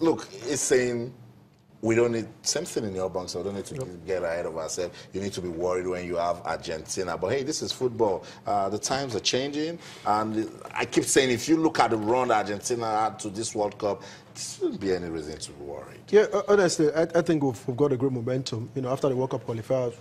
look, it's saying we don't need, same thing in your bank, so we don't need to get ahead of ourselves. You need to be worried when you have Argentina. But hey, this is football. The times are changing. And I keep saying, if you look at the run Argentina had to this World Cup, there shouldn't be any reason to be worried. Yeah, honestly, I think we've got a great momentum. You know, after the World Cup qualifiers,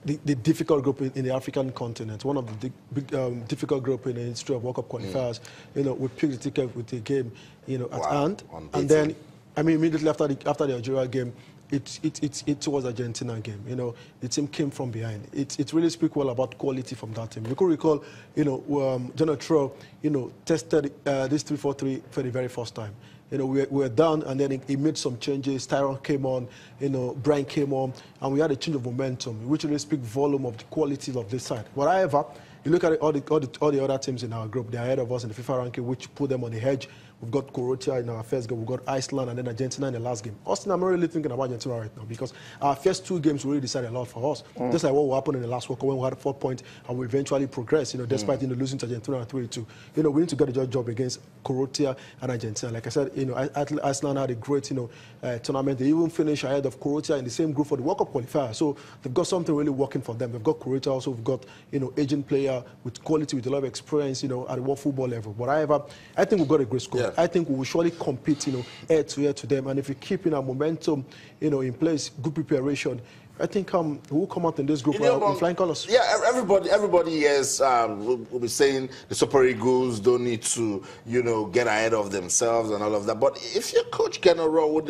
the difficult group in the African continent, one of the big, difficult group in the history of World Cup qualifiers. You know, we picked the ticket with the game, you know, at hand, and then, I mean, immediately after the Algeria game, it was Argentina game. You know, the team came from behind. It really speaks well about quality from that team. You could recall, you know, Jonathan Troll, you know, tested this 3-4-3 for the very first time. You know, we were down, and then he made some changes. Tyrone came on, you know, Brian came on, and we had a change of momentum, which really speaks volume of the qualities of this side. But however, you look at all the other teams in our group, they're ahead of us in the FIFA ranking, which put them on the edge. We've got Croatia in our first game, we've got Iceland, and then Argentina in the last game. Austin, I'm not really thinking about Argentina right now, because our first two games really decided a lot for us. Just like what will happen in the last World Cup when we had 4 points and we eventually progressed, you know, despite, you know, losing to Argentina 3-2. You know, we need to get a job against Croatia and Argentina. Like I said, you know, Iceland had a great, you know, tournament. They even finished ahead of Croatia in the same group for the World Cup qualifier. So they've got something really working for them. They've got Croatia also, we've got, you know, aging player with quality, with a lot of experience, you know, at the world football level. But however, I think we've got a great squad. Yeah. I think we will surely compete, you know, head to them. And if we keep in our momentum, you know, in place, good preparation, I think we'll come out in this group in flying colors. Yeah, everybody yes, will be saying the Super Eagles don't need to, you know, get ahead of themselves and all of that. But if your coach General, would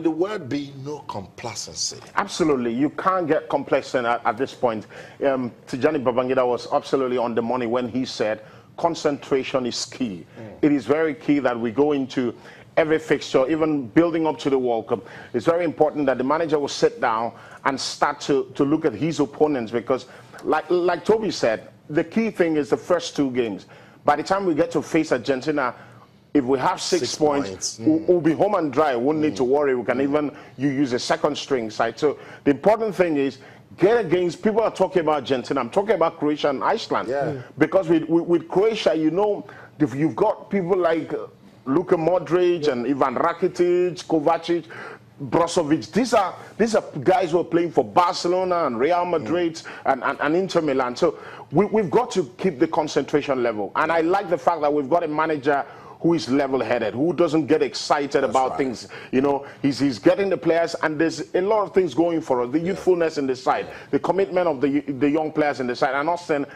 the word be no complacency? Absolutely. You can't get complacent at this point. Tijani Babangida was absolutely on the money when he said concentration is key. It is very key that we go into every fixture, even building up to the World Cup. It's very important that the manager will sit down and start to look at his opponents, because like Toby said, the key thing is the first two games. By the time we get to face Argentina, if we have six points, we'll be home and dry. We won't need to worry. We can even use a second string side. So the important thing is get against, people are talking about Argentina. I'm talking about Croatia and Iceland. Yeah. Because with Croatia, you know, you've got people like Luka Modric and Ivan Rakitic, Kovacic, Brozovic. These are guys who are playing for Barcelona and Real Madrid and Inter Milan. So we've got to keep the concentration level. And I like the fact that we've got a manager who is level-headed, who doesn't get excited about things. You know, he's getting the players, and there's a lot of things going for us. The youthfulness in the side, the commitment of the young players in the side. And Austin,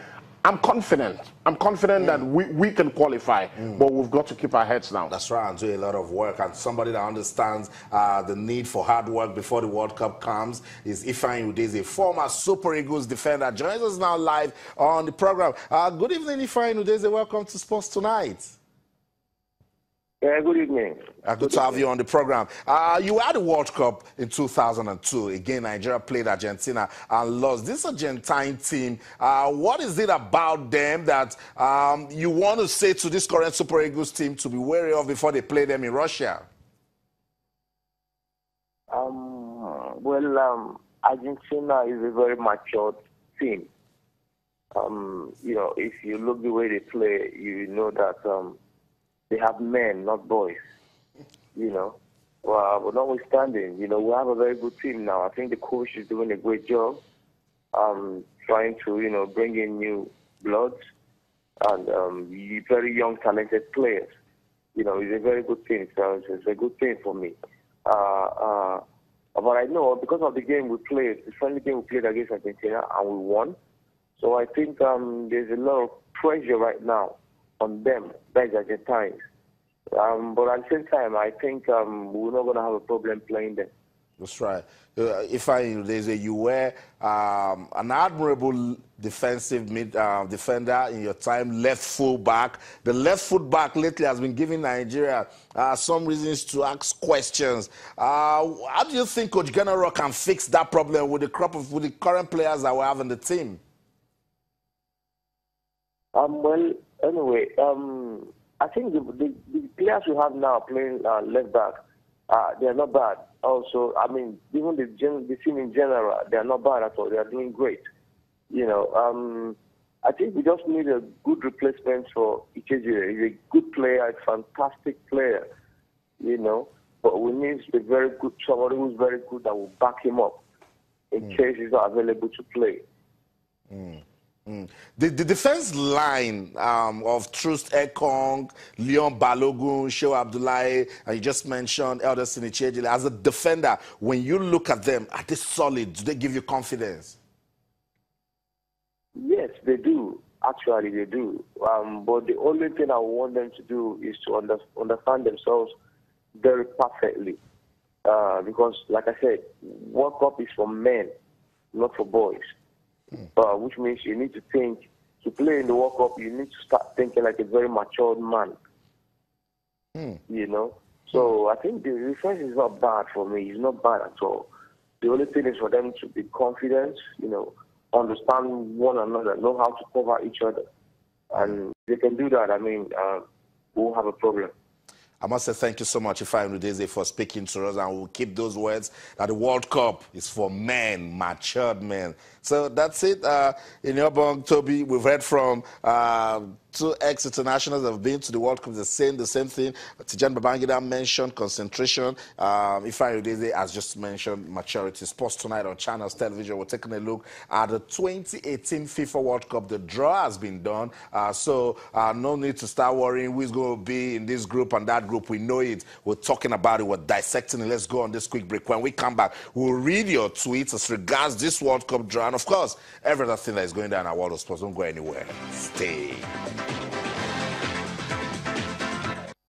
I'm confident. I'm confident that we can qualify, but we've got to keep our heads down. That's right, and do a lot of work. And somebody that understands the need for hard work before the World Cup comes is Ifeanyi Udeze, a former Super Eagles defender. Joins us now live on the program. Good evening, Ifeanyi Udeze. Welcome to Sports Tonight. Yeah, good evening. Good to have you on the program. You had a World Cup in 2002. Again, Nigeria played Argentina and lost. This Argentine team, what is it about them that you want to say to this current Super Eagles team to be wary of before they play them in Russia? Argentina is a very mature team. You know, if you look the way they play, you know that they have men, not boys, you know. But notwithstanding, you know, we have a very good team now. I think the coach is doing a great job trying to, you know, bring in new bloods and very young, talented players. You know, it's a very good thing. So it's a good thing for me. But I know because of the game we played, the friendly game we played against Argentina, and we won. So I think there's a lot of pressure right now on them, that's Argentines. But at the same time, I think we're not going to have a problem playing them. That's right. You were an admirable defensive defender in your time, left full back. The left foot back lately has been giving Nigeria some reasons to ask questions. How do you think Coach General can fix that problem with the current players that we have in the team? Well, anyway, I think the players we have now playing left back, they're not bad. Also, I mean, even the team in general, they're not bad at all. They are doing great. You know, I think we just need a good replacement for Ikejire. He's a good player, a fantastic player. You know, But we need a very good, somebody who's very good that will back him up in case he's not available to play. The defense line of Trust Ekong, Leon Balogun, Shehu Abdullahi, and you just mentioned Elder Sinichejile, as a defender, when you look at them, are they solid? Do they give you confidence? Yes, they do. Actually, they do. But the only thing I want them to do is to understand themselves very perfectly. Because, like I said, World Cup is for men, not for boys. Which means you need to think, to play in the World Cup, you need to start thinking like a very matured man. You know? So I think the defense is not bad for me. It's not bad at all. The only thing is for them to be confident, you know, understand one another, know how to cover each other. And if they can do that, I mean, we won't have a problem. I must say thank you so much, Ifeanyi Udeze, for speaking to us, and we'll keep those words that the World Cup is for men, matured men. So that's it. In your bunk, Toby, we've heard from two ex-internationals that have been to the World Cup, the same thing. Tijani Babangida mentioned concentration. Ifeanyi Udeze has just mentioned maturity. Sports Tonight on Channels Television, we're taking a look at the 2018 FIFA World Cup. The draw has been done, so no need to start worrying who's going to be in this group and that group. We know it. We're talking about it. We're dissecting it. Let's go on this quick break. When we come back, we'll read your tweets as regards this World Cup draw. And, of course, every other thing that is going down in our world of sports. Don't go anywhere. Stay.